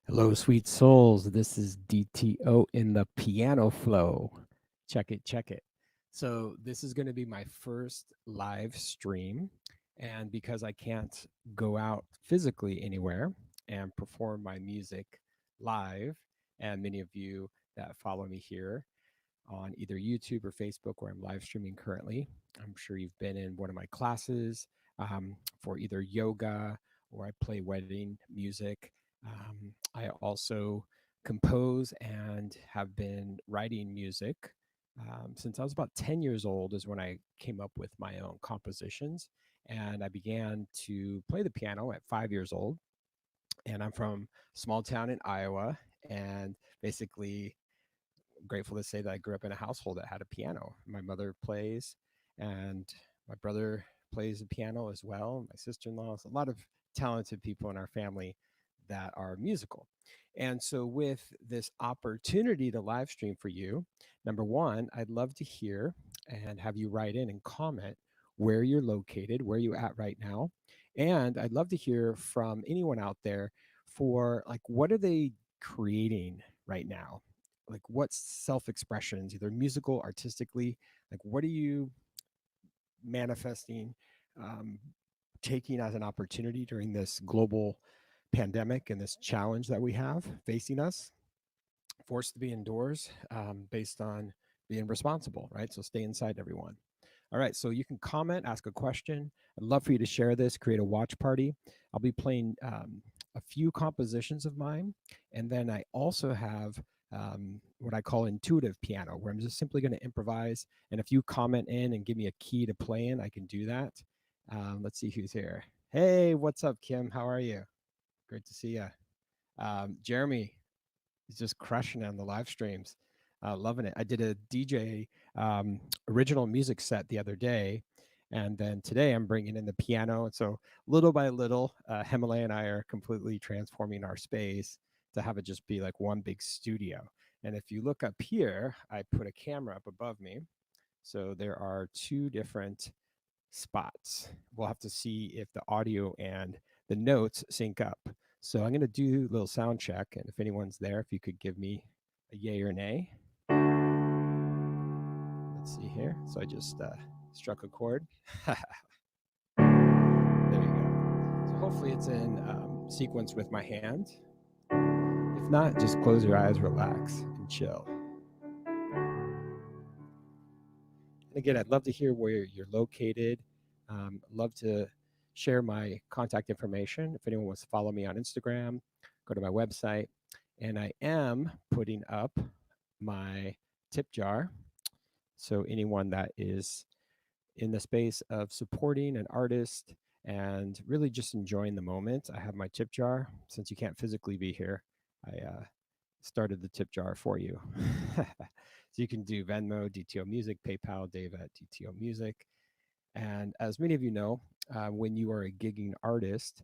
Hello, sweet souls. This is DTO in the piano flow. Check it, check it. So, this is going to be my first live stream. And because I can't go out physically anywhere and perform my music live, and many of you that follow me here on either YouTube or Facebook, where I'm live streaming currently, I'm sure you've been in one of my classes for either yoga or I play wedding music. I also compose and have been writing music since I was about 10 years old, is when I came up with my own compositions. And I began to play the piano at 5 years old. And I'm from a small town in Iowa. And basically, grateful to say that I grew up in a household that had a piano. My mother plays, and my brother plays the piano as well. My sister in law, a lot of talented people in our family that are musical. And so, with this opportunity to live stream for you, number one, I'd love to hear and have you write in and comment where you're located, where you at right now. And I'd love to hear from anyone out there for like, what are they creating right now? Like, what self expressions, either musical, artistically, like, what are you manifesting, um, taking as an opportunity during this global pandemic and this challenge that we have facing us, forced to be indoors based on being responsible, right? So stay inside, everyone. All right, so you can comment, ask a question. I'd love for you to share this, create a watch party. I'll be playing a few compositions of mine, and then I also have what I call intuitive piano, where I'm just simply going to improvise. And if you comment in and give me a key to play in, I can do that. Let's see who's here. Hey, what's up, Kim? How are you? Great to see you. Jeremy, he's just crushing it on the live streams. Loving it. I did a DJ original music set the other day, and then today I'm bringing in the piano. And so little by little, Himalaya and I are completely transforming our space to have it just be like one big studio. And if you look up here, I put a camera up above me. So there are two different spots. We'll have to see if the audio and the notes sync up. So I'm going to do a little sound check. And if anyone's there, if you could give me a yay or nay. Let's see here. So I just struck a chord. There you go. So hopefully it's in sequence with my hand. If not, just close your eyes, relax, and chill. And again, I'd love to hear where you're located. Love to share my contact information. If anyone wants to follow me on Instagram, go to my website. And I am putting up my tip jar. So anyone that is in the space of supporting an artist and really just enjoying the moment, I have my tip jar. Since you can't physically be here, I started the tip jar for you. So you can do Venmo, DTO Music, PayPal, Dave at DTO Music. And as many of you know, when you are a gigging artist,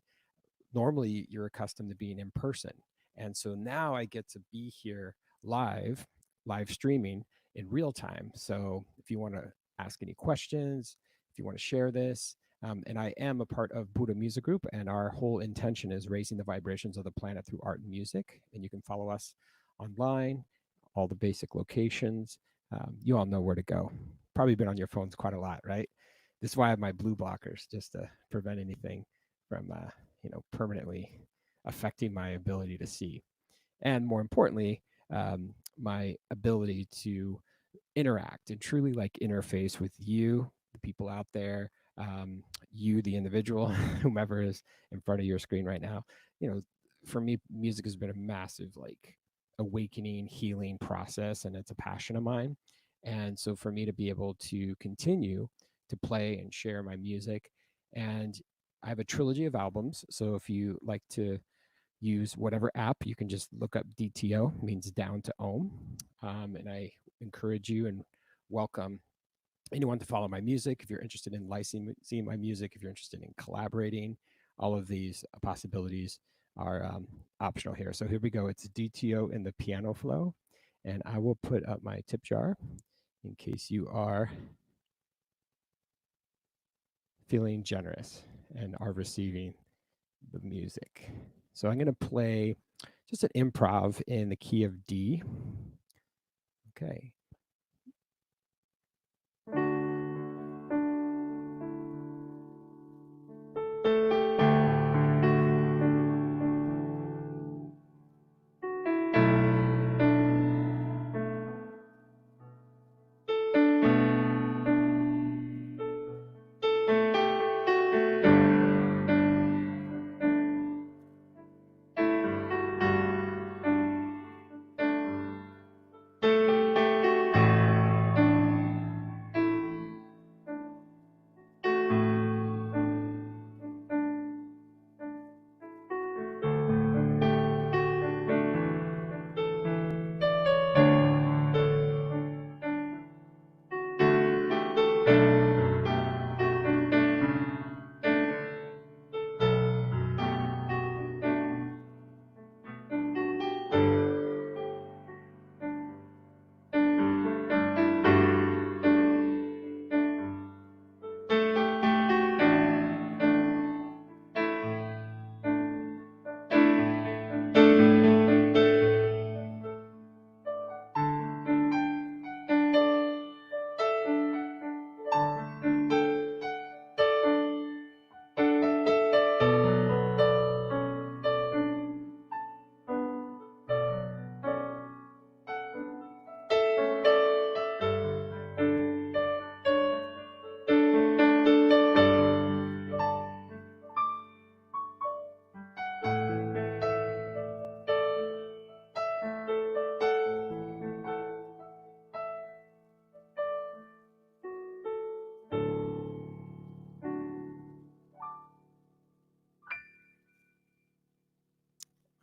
normally you're accustomed to being in person. And so now I get to be here live streaming in real time. So if you want to ask any questions, if you want to share this, and I am a part of Buddha Music Group, and our whole intention is raising the vibrations of the planet through art and music. And you can follow us online, all the basic locations. You all know where to go. Probably been on your phones quite a lot, right? This is why I have my blue blockers, just to prevent anything from permanently affecting my ability to see, and more importantly, my ability to interact and truly like interface with you, the people out there, you, the individual, whomever is in front of your screen right now. You know, for me, music has been a massive like awakening, healing process, and it's a passion of mine. And so for me to be able to continue to play and share my music, and I have a trilogy of albums. So if you like to use whatever app, you can just look up DTO, means down to ohm. And I encourage you and welcome anyone to follow my music. If you're interested in licensing my music, if you're interested in collaborating, all of these possibilities are optional here. So here we go. It's DTO in the piano flow. And I will put up my tip jar in case you are feeling generous and are receiving the music. So I'm going to play just an improv in the key of D. Okay.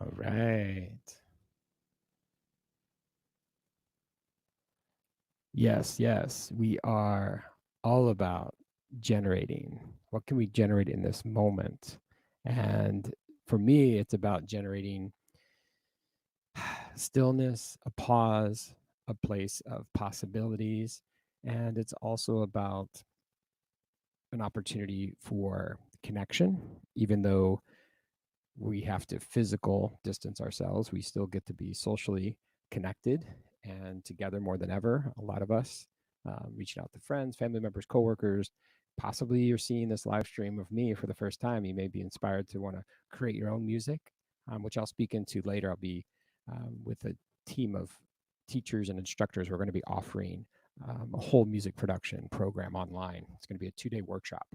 All right. Yes, yes. We are all about generating. What can we generate in this moment? And for me, it's about generating stillness, a pause, a place of possibilities. And it's also about an opportunity for connection, even though we have to physical distance ourselves, we still get to be socially connected and together more than ever. A lot of us reaching out to friends, family members, coworkers. Possibly you're seeing this live stream of me for the first time. You may be inspired to want to create your own music, which I'll speak into later. I'll be with a team of teachers and instructors. We're going to be offering a whole music production program online. It's going to be a 2-day workshop.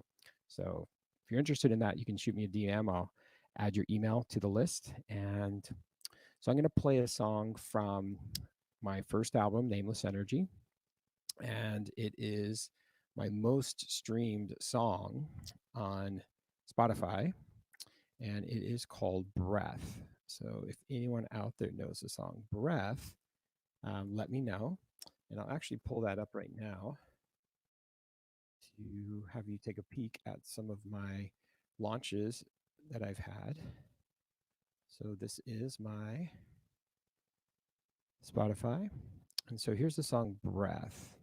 So if you're interested in that, you can shoot me a DM. I'll add your email to the list. And so I'm going to play a song from my first album, Nameless Energy. And it is my most streamed song on Spotify. And it is called Breath. So if anyone out there knows the song Breath, let me know. And I'll actually pull that up right now to have you take a peek at some of my launches that I've had. So this is my Spotify. And so here's the song Breath.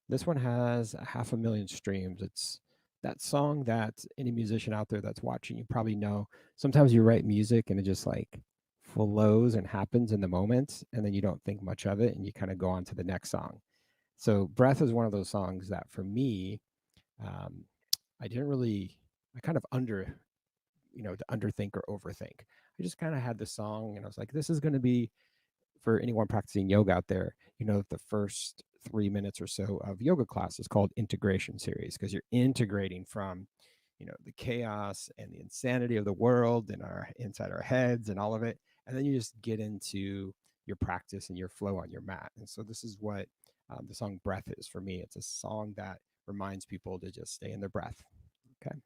This one has 500,000 streams. It's that song that any musician out there that's watching, you probably know. Sometimes you write music and it just like flows and happens in the moment, and then you don't think much of it and you kind of go on to the next song. So Breath is one of those songs that for me, um, I didn't really, I kind of to underthink or overthink. I just kind of had the song and I was like, this is going to be for anyone practicing yoga out there, the first 3 minutes or so of yoga class is called integration series because you're integrating from, the chaos and the insanity of the world and our inside our heads and all of it. And then you just get into your practice and your flow on your mat. And so this is what the song Breath is for me. It's a song that reminds people to just stay in their breath. Okay.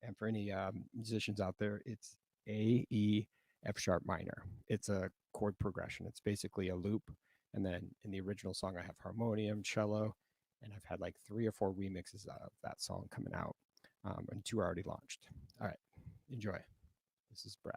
And for any musicians out there, it's A, E, F sharp minor. It's a chord progression. It's basically a loop. And then in the original song, I have harmonium, cello, and I've had like 3 or 4 remixes of that song coming out, and 2 are already launched. All right, enjoy. This is Breath.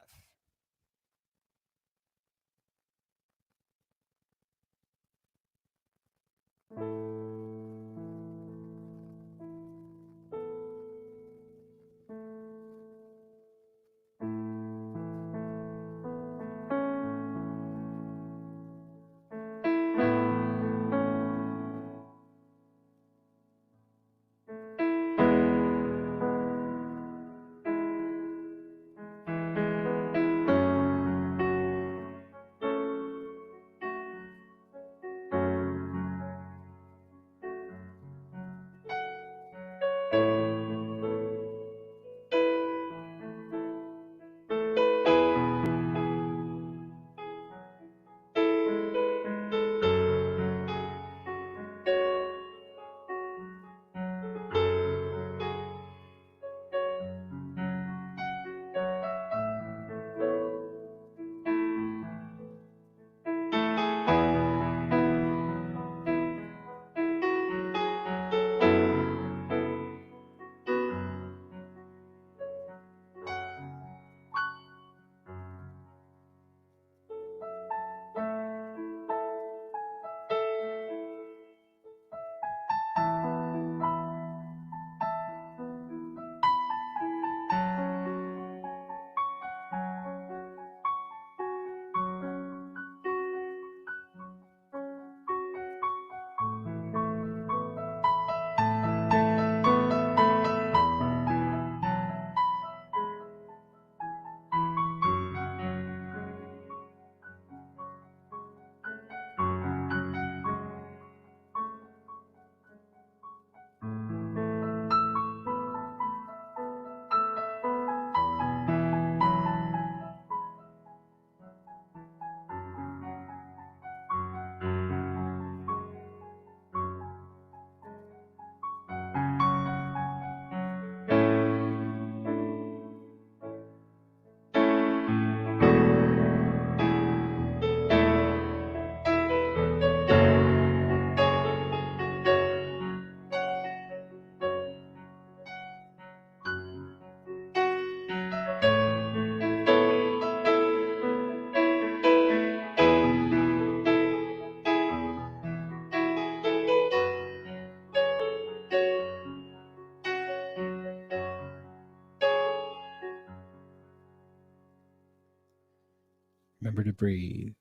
Remember to breathe.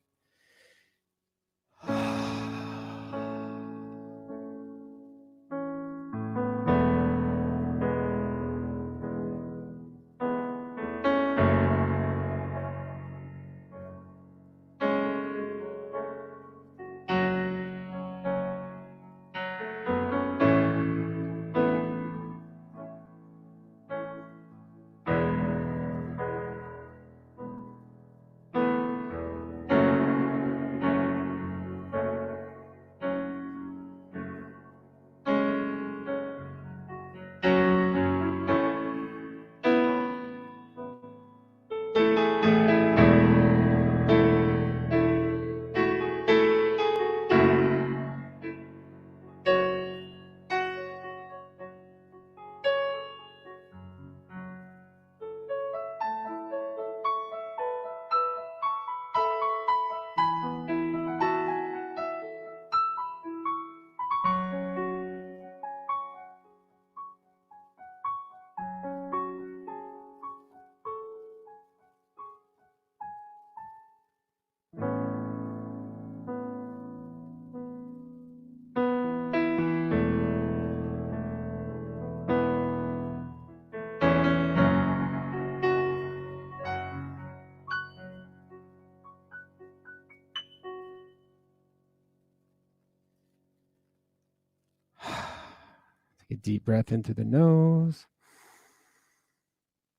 Take a deep breath into the nose.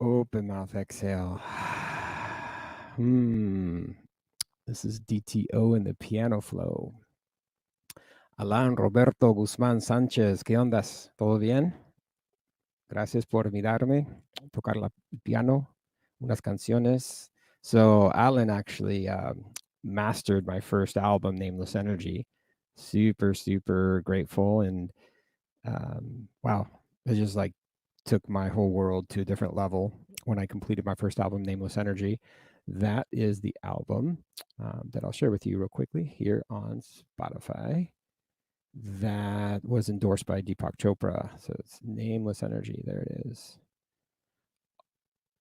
Open mouth, exhale. This is DTO in the piano flow. Alan Roberto Guzmán Sánchez, ¿qué ondas? ¿Todo bien? Gracias por mirarme, tocar el piano, unas canciones. So Alan actually mastered my first album, Nameless Energy. Super, super grateful. And wow, it just like took my whole world to a different level when I completed my first album, Nameless Energy. That is the album that I'll share with you real quickly here on Spotify. That was endorsed by Deepak Chopra. So it's Nameless Energy. There it is.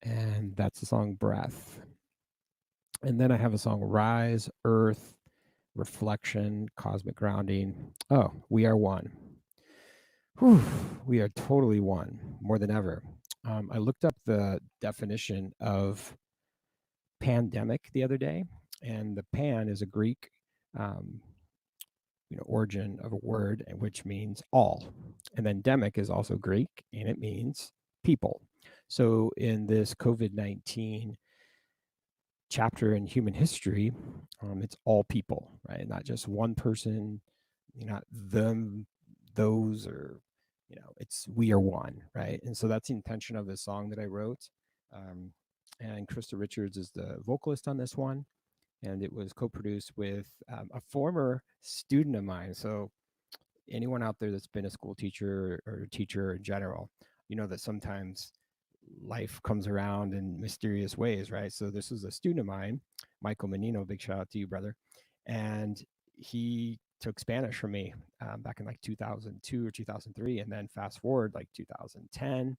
And that's the song Breath. And then I have a song Rise, Earth, Reflection, Cosmic Grounding. Oh, We Are One. Whew, we are totally one, more than ever. I looked up the definition of pandemic the other day, and the pan is a Greek origin of a word, which means all. And then demic is also Greek, and it means people. So in this COVID-19 chapter in human history, it's all people, right? Not just one person, not them, those, or it's we are one, right? And so that's the intention of the song that I wrote. And Krista Richards is the vocalist on this one, and it was co-produced with a former student of mine. So anyone out there that's been a school teacher or a teacher in general, you know that sometimes life comes around in mysterious ways, right? So this is a student of mine, Michael Menino, big shout out to you, brother. And he took Spanish from me back in like 2002 or 2003. And then fast forward like 2010,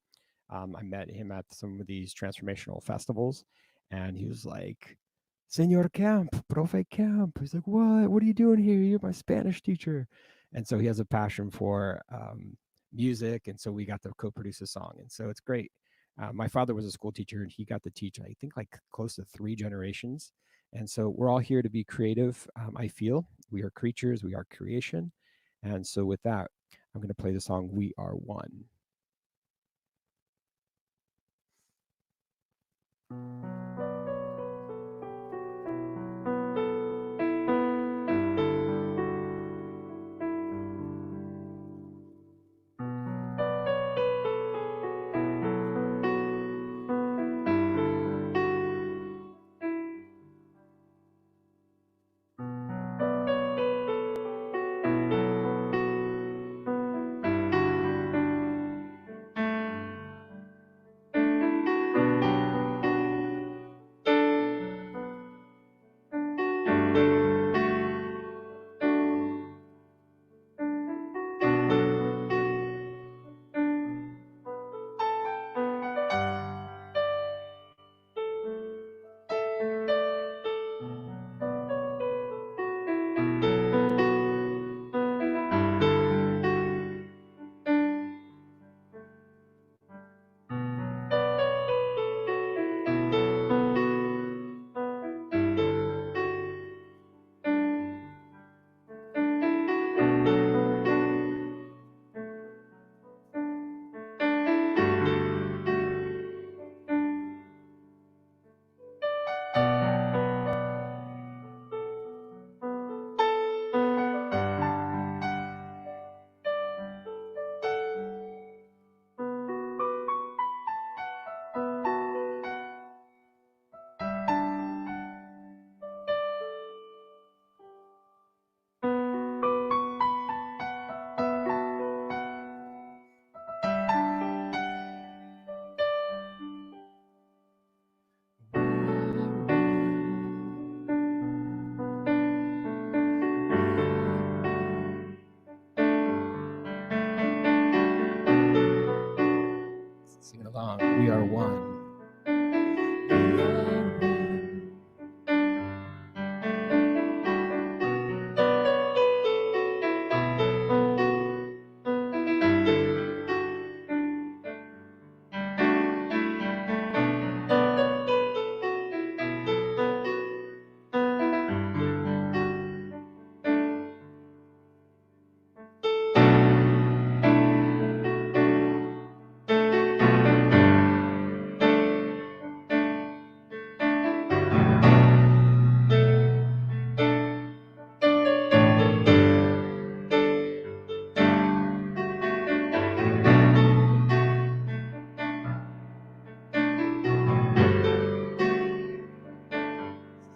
I met him at some of these transformational festivals, and he was like, Senor Camp, Profe Camp. He's like, what are you doing here? You're my Spanish teacher. And so he has a passion for music. And so we got to co-produce a song. And so it's great. My father was a school teacher, and he got to teach, I think, like close to 3 generations. And so we're all here to be creative. I feel we are creatures, we are creation. And so with that, I'm going to play the song We Are One.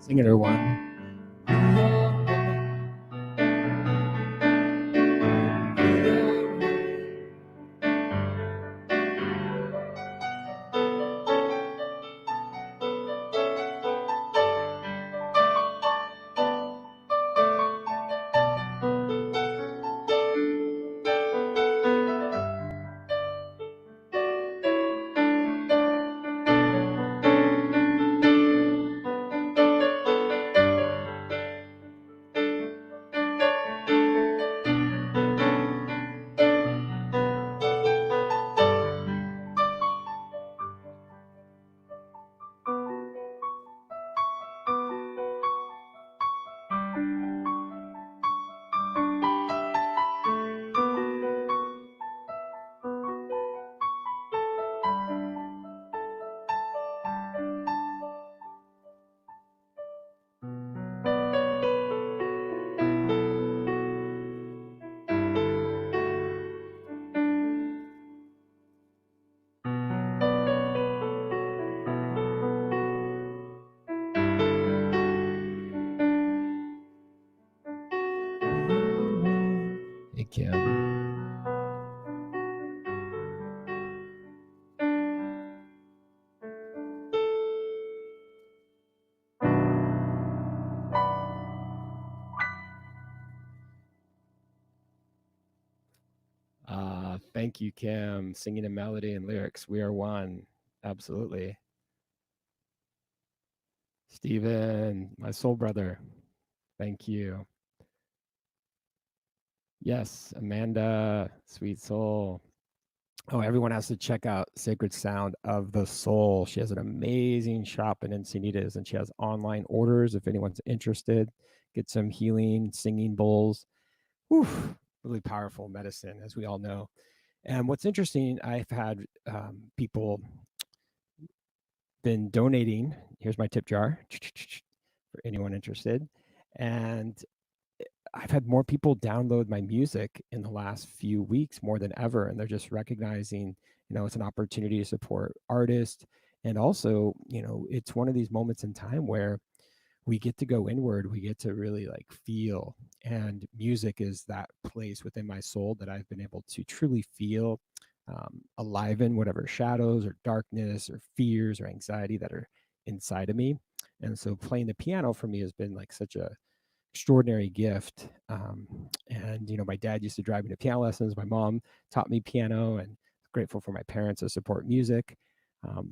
Sing it, everyone. Hey, Kim. Thank you, Kim. Singing a melody and lyrics. We are one. Absolutely. Stephen, my soul brother. Thank you. Yes, Amanda, sweet soul. Oh, everyone has to check out Sacred Sound of the Soul. She has an amazing shop in Encinitas, and she has online orders if anyone's interested. Get some healing, singing bowls. Whew, really powerful medicine, as we all know. And what's interesting, I've had people been donating. Here's my tip jar for anyone interested. And I've had more people download my music in the last few weeks more than ever. And they're just recognizing, it's an opportunity to support artists. And also, it's one of these moments in time where we get to go inward, we get to really like feel. And music is that place within my soul that I've been able to truly feel alive in whatever shadows or darkness or fears or anxiety that are inside of me. And so playing the piano for me has been like such a extraordinary gift. And my dad used to drive me to piano lessons. My mom taught me piano, and grateful for my parents to support music.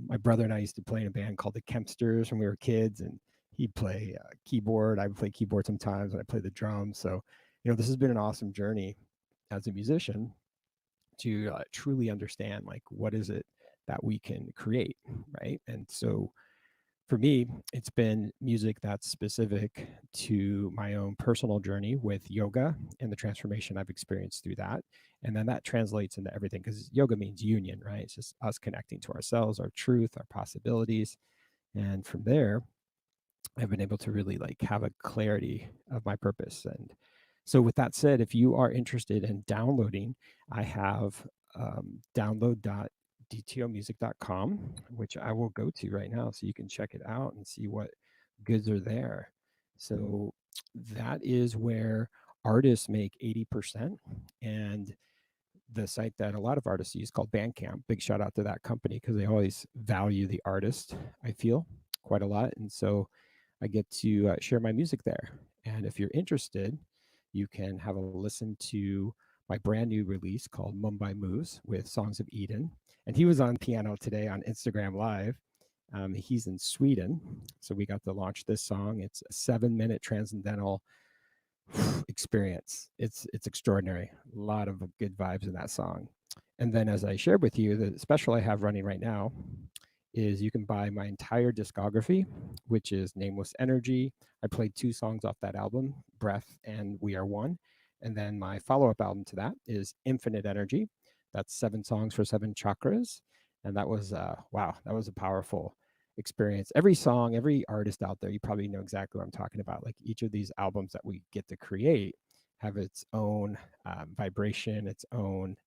My brother and I used to play in a band called the Kempsters when we were kids, and he'd play keyboard. I would play keyboard sometimes, and I play the drums. So, this has been an awesome journey as a musician to truly understand like what is it that we can create, right? And so for me, it's been music that's specific to my own personal journey with yoga and the transformation I've experienced through that. And then that translates into everything because yoga means union, right? It's just us connecting to ourselves, our truth, our possibilities. And from there, I've been able to really like have a clarity of my purpose. And so, with that said, if you are interested in downloading, I have download.dtomusic.com, which I will go to right now so you can check it out and see what goods are there. So, that is where artists make 80%. And the site that a lot of artists use called Bandcamp, big shout out to that company because they always value the artist, I feel, quite a lot. And so, I get to share my music there. And if you're interested, you can have a listen to my brand new release called Mumbai Moves with Songs of Eden. And he was on piano today on Instagram Live. He's in Sweden. So we got to launch this song. It's a 7-minute transcendental experience. It's extraordinary. A lot of good vibes in that song. And then as I shared with you, the special I have running right now is you can buy my entire discography, which is Nameless Energy. I played 2 songs off that album, Breath and We Are One. And then my follow-up album to that is Infinite Energy. That's 7 songs for 7 chakras. And that was wow, that was a powerful experience. Every song, every artist out there, you probably know exactly what I'm talking about. Like each of these albums that we get to create have its own vibration, its own,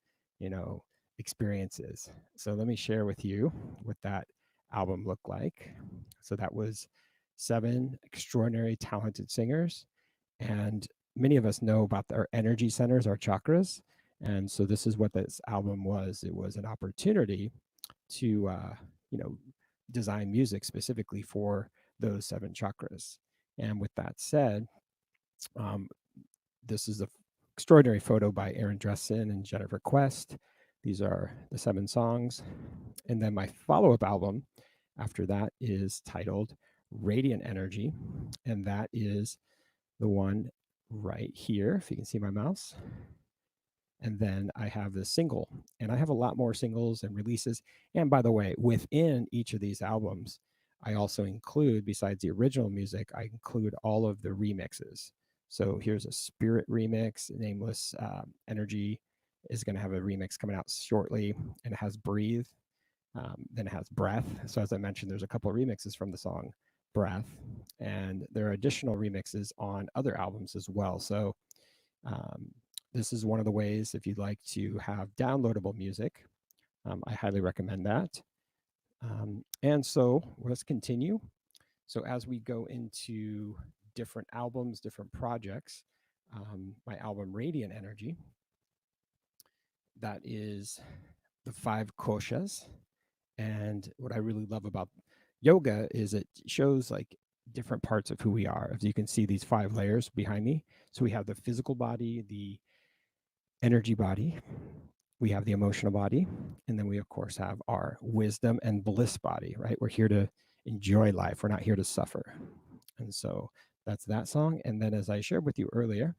experiences. So let me share with you what that album looked like. So that was 7 extraordinary talented singers, and many of us know about our energy centers, our chakras. And so this is what this album was. It was an opportunity to design music specifically for those 7 chakras. And with that said, this is an extraordinary photo by Aaron Dresson and Jennifer Quest. These are the 7 songs. And then my follow-up album after that is titled Radiant Energy, and that is the one right here, if you can see my mouse. And then I have the single, and I have a lot more singles and releases. And by the way, within each of these albums, I also include, besides the original music, I include all of the remixes. So here's a Spirit remix. Nameless Energy is going to have a remix coming out shortly, and it has Breathe. Then it has Breath. So as I mentioned, there's a couple of remixes from the song Breath, and there are additional remixes on other albums as well. So this is one of the ways, if you'd like to have downloadable music, I highly recommend that. And so let's continue. So as we go into different albums, different projects, my album Radiant Energy, that is the 5 koshas. And what I really love about yoga is it shows like different parts of who we are. As you can see, these 5 layers behind me. So we have the physical body, the energy body, we have the emotional body, and then we of course have our wisdom and bliss body, right? We're here to enjoy life. We're not here to suffer. And so that's that song. And then as I shared with you earlier,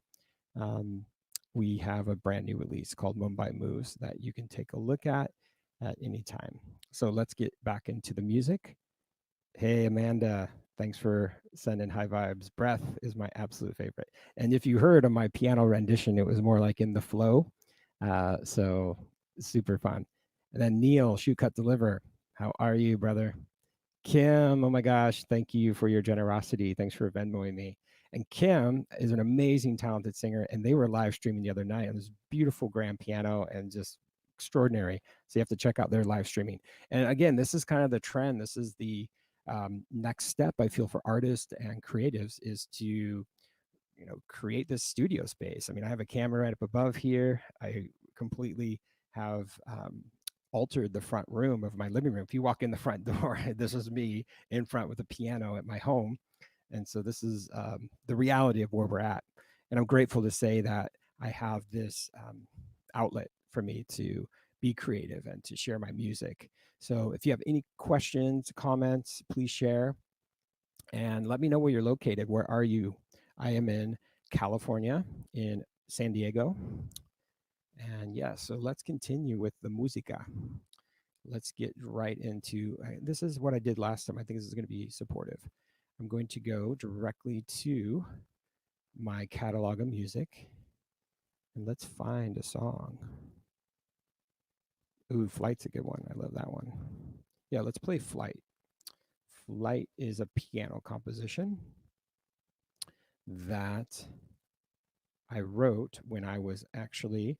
we have a brand new release called Mumbai Moves that you can take a look at any time. So let's get back into the music. Hey, Amanda, thanks for sending high vibes. Breath is my absolute favorite. And if you heard of my piano rendition, it was more like in the flow. So super fun. And then Neil, Shoot Cut Deliver. How are you, brother? Kim, oh my gosh, thank you for your generosity. Thanks for Venmoing me. And Kim is an amazing, talented singer, and they were live streaming the other night on this beautiful grand piano and just extraordinary. So you have to check out their live streaming. And again, this is kind of the trend. This is the next step I feel for artists and creatives is to create this studio space. I mean, I have a camera right up above here. I completely have altered the front room of my living room. If you walk in the front door, this is me in front with a piano at my home. And so this is the reality of where we're at. And I'm grateful to say that I have this outlet for me to be creative and to share my music. So if you have any questions, comments, please share. And let me know where you're located. Where are you? I am in California, in San Diego. And yeah, so let's continue with the musica. Let's get right into this is what I did last time. I think this is going to be supportive. I'm going to go directly to my catalog of music and let's find a song. Ooh, Flight's a good one. I love that one. Yeah, let's play Flight. Flight is a piano composition that I wrote when I was actually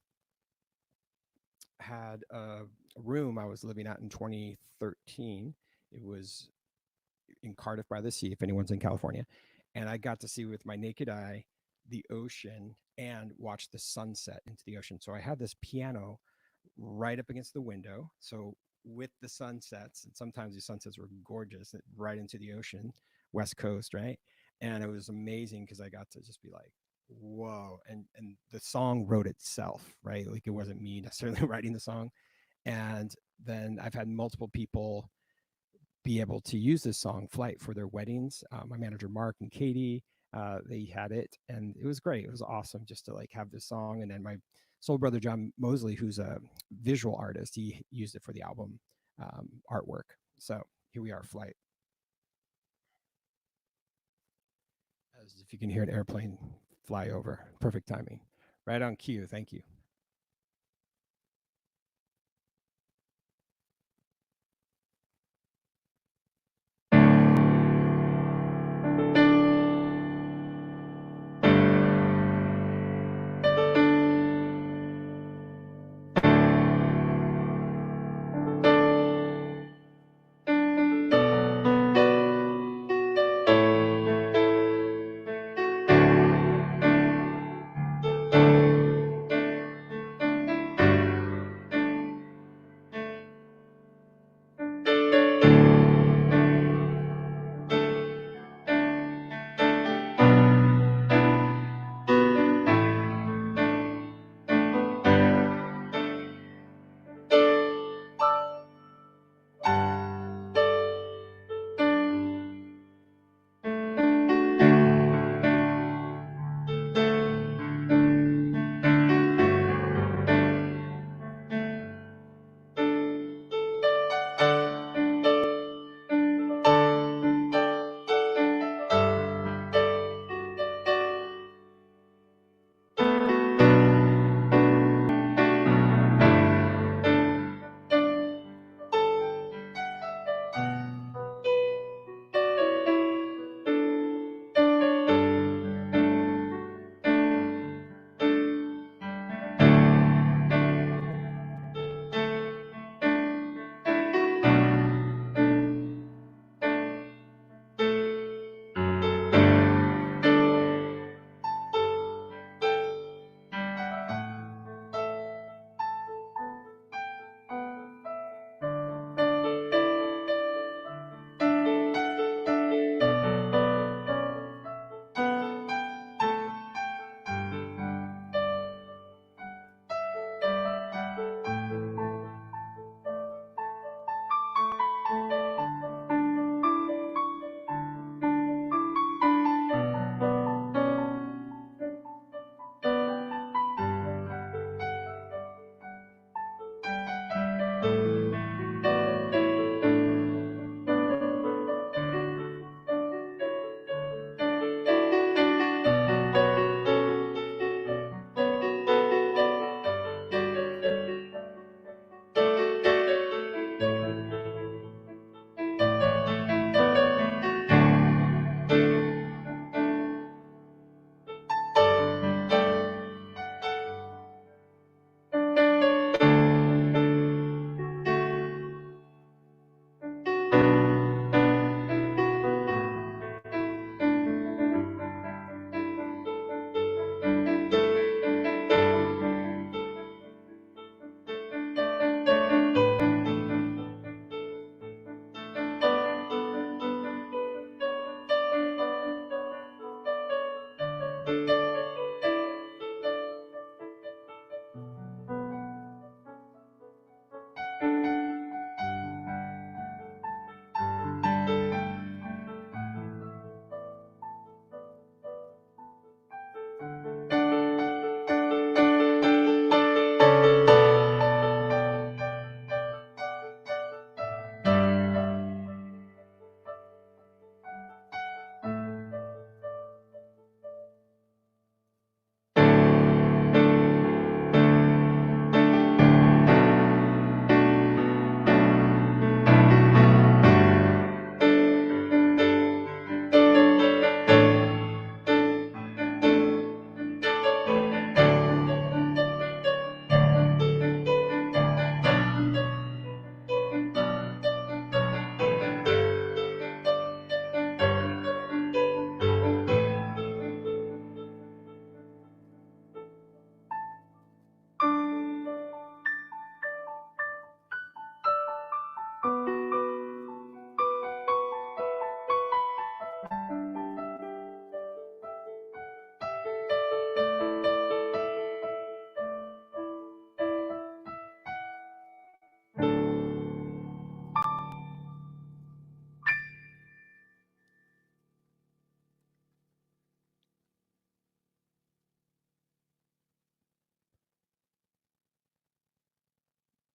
had a room I was living at in 2013. It was in Cardiff by the Sea, if anyone's in California. And I got to see with my naked eye the ocean and watch the sunset into the ocean. So I had this piano right up against the window. So with the sunsets, and sometimes the sunsets were gorgeous, right into the ocean, West Coast, right? And it was amazing because I got to just be like, whoa. And the song wrote itself, right? Like it wasn't me necessarily writing the song. And then I've had multiple people be able to use this song Flight for their weddings. My manager Mark and Katie, they had it and it was great. It was awesome just to like have this song. And then my soul brother John Mosley, who's a visual artist, he used it for the album artwork. So here we are, Flight. As if you can hear an airplane fly over. Perfect timing. Right on cue. Thank you.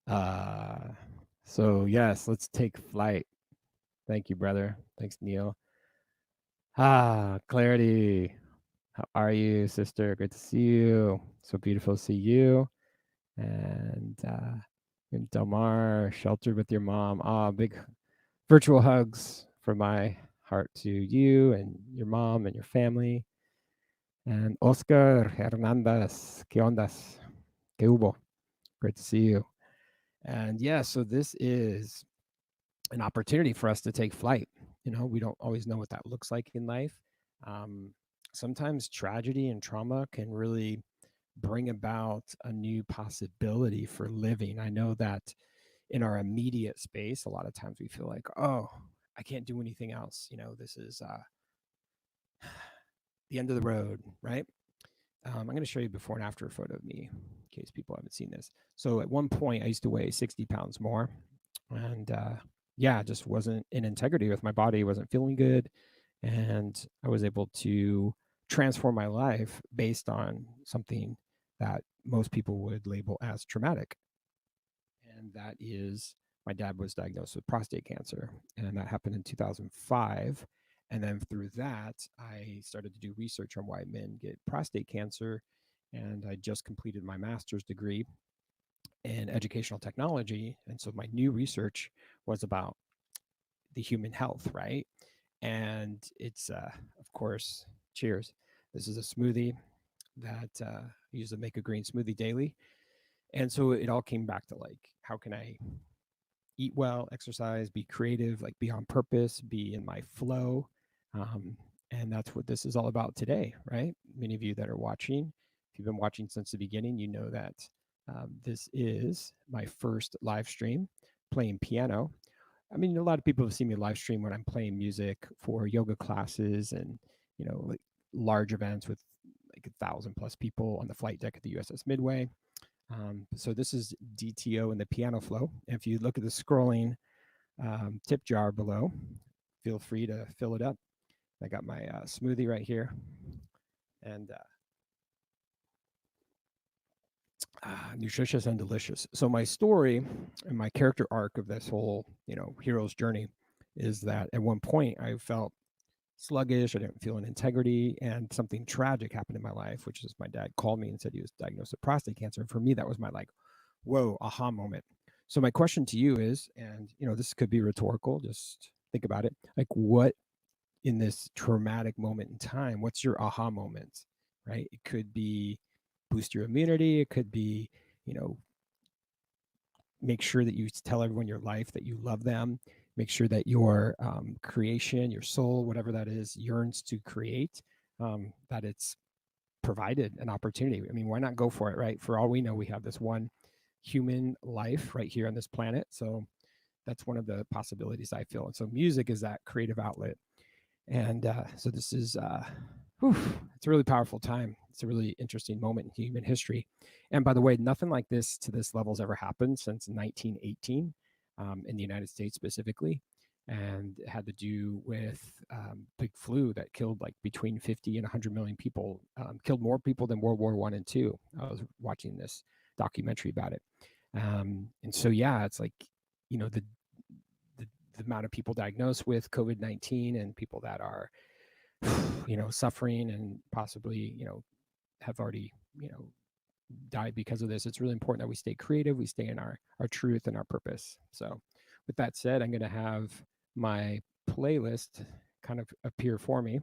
Uh, so yes, let's take flight. Thank you, brother. Thanks, Neil. Clarity. How are you, sister? Good to see you. So beautiful to see you. And Delmar, sheltered with your mom. Big virtual hugs from my heart to you and your mom and your family. And Oscar Hernandez, ¿qué ondas? ¿Qué hubo? Great to see you. And yeah, so this is an opportunity for us to take flight. We don't always know what that looks like in life. Um, Sometimes tragedy and trauma can really bring about a new possibility for living. I know that in our immediate space, a lot of times we feel like, oh, I can't do anything else. This is the end of the road, right? I'm going to show you before and after a photo of me in case people haven't seen this. So at one point, I used to weigh 60 pounds more. And yeah, just wasn't in integrity with my body, wasn't feeling good. And I was able to transform my life based on something that most people would label as traumatic. And that is my dad was diagnosed with prostate cancer. And that happened in 2005. And then through that, I started to do research on why men get prostate cancer. And I just completed my master's degree in educational technology. And so my new research was about the human health, right? And it's, of course, cheers. This is a smoothie that I use to make a green smoothie daily. And so it all came back to like, how can I eat well, exercise, be creative, like be on purpose, be in my flow. And that's what this is all about today, right? Many of you that are watching, if you've been watching since the beginning, you know that this is my first live stream playing piano. I mean, a lot of people have seen me live stream when I'm playing music for yoga classes and, like large events with like 1,000+ people on the flight deck at the USS Midway. So this is DTO in the piano flow. If you look at the scrolling tip jar below, feel free to fill it up. I got my smoothie right here. And nutritious and delicious. So my story and my character arc of this whole, hero's journey is that at one point I felt sluggish. I didn't feel an integrity, and something tragic happened in my life, which is my dad called me and said he was diagnosed with prostate cancer. And for me, that was my like, whoa, aha moment. So my question to you is, and this could be rhetorical, just think about it. Like, what in this traumatic moment in time, what's your aha moment, right? It could be boost your immunity. It could be, make sure that you tell everyone your life that you love them. Make sure that your creation, your soul, whatever that is, yearns to create, that it's provided an opportunity. I mean, why not go for it, right? For all we know, we have this one human life right here on this planet. So that's one of the possibilities I feel. And so music is that creative outlet. And so this is Whew, it's a really powerful time. It's a really interesting moment in human history. And by the way, nothing like this to this level has ever happened since 1918 in the United States specifically. And it had to do with big flu that killed like between 50 and 100 million people, killed more people than World War One and Two. I was watching this documentary about it. And so, yeah, it's like, you know, the, the amount of people diagnosed with COVID-19 and people that are suffering and possibly, have already, died because of this. It's really important that we stay creative, we stay in our truth and our purpose. So, with that said, I'm going to have my playlist kind of appear for me.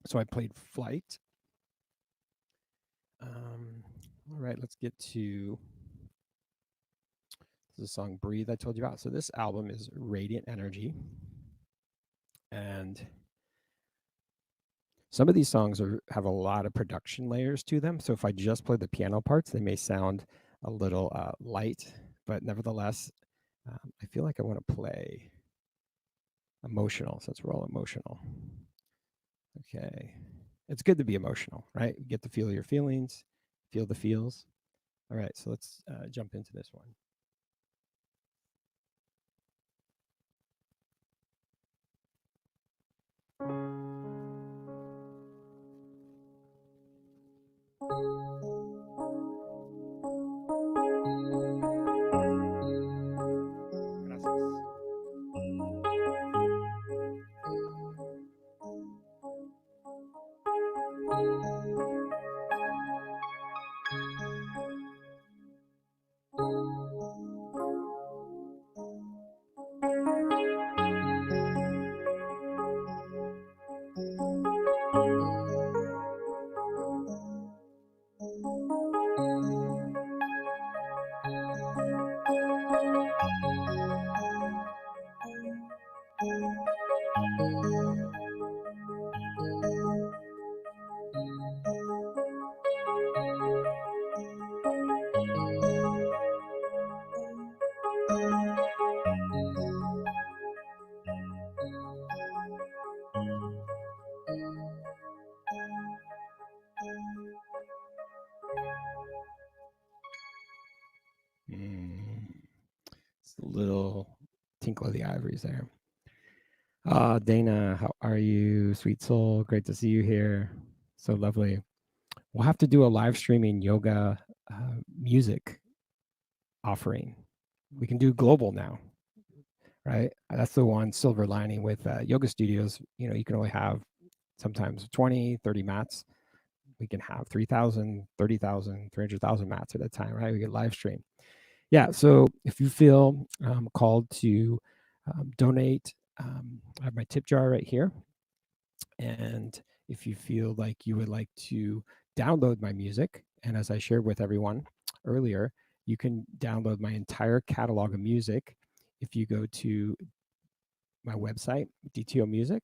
So I played Flight. All right, let's get to the song Breathe I told you about. So this album is Radiant Energy. And some of these songs have a lot of production layers to them. So if I just play the piano parts, they may sound a little light, but nevertheless, I feel like I want to play emotional since we're all emotional. Okay. It's good to be emotional, right? You get to feel your feelings, feel the feels. All right, so let's jump into this one. It's a little tinkle of the ivories there. Dana, how are you, sweet soul? Great to see you here. So lovely. We'll have to do a live streaming yoga music offering. We can do global now, right? That's the one silver lining with yoga studios. You can only have sometimes 20, 30 mats. We can have 3,000, 30,000, 300,000 mats at a time, right? We can live stream. Yeah, so if you feel called to donate, I have my tip jar right here. And if you feel like you would like to download my music, and as I shared with everyone earlier, you can download my entire catalog of music if you go to my website, DTO Music.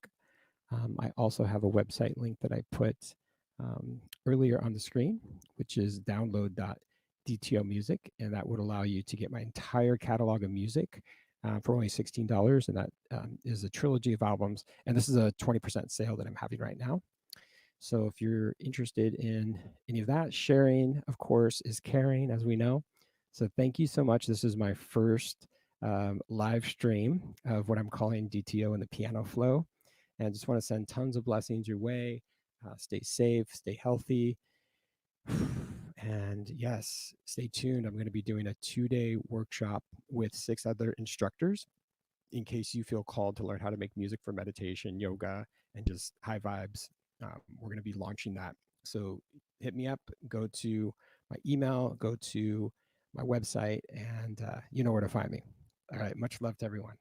I also have a website link that I put earlier on the screen, which is download.dto music, and that would allow you to get my entire catalog of music for only $16, and that is a trilogy of albums, and this is a 20% sale that I'm having right now. So if you're interested in any of that, sharing, of course, is caring, as we know. So thank you so much. This is my first live stream of what I'm calling DTO and the Piano Flow. And I just want to send tons of blessings your way. Stay safe, stay healthy. And yes, stay tuned. I'm going to be doing a 2-day workshop with 6 other instructors in case you feel called to learn how to make music for meditation, yoga, and just high vibes. We're going to be launching that. So hit me up, go to my email, go to my website, and you know where to find me. All right. Much love to everyone.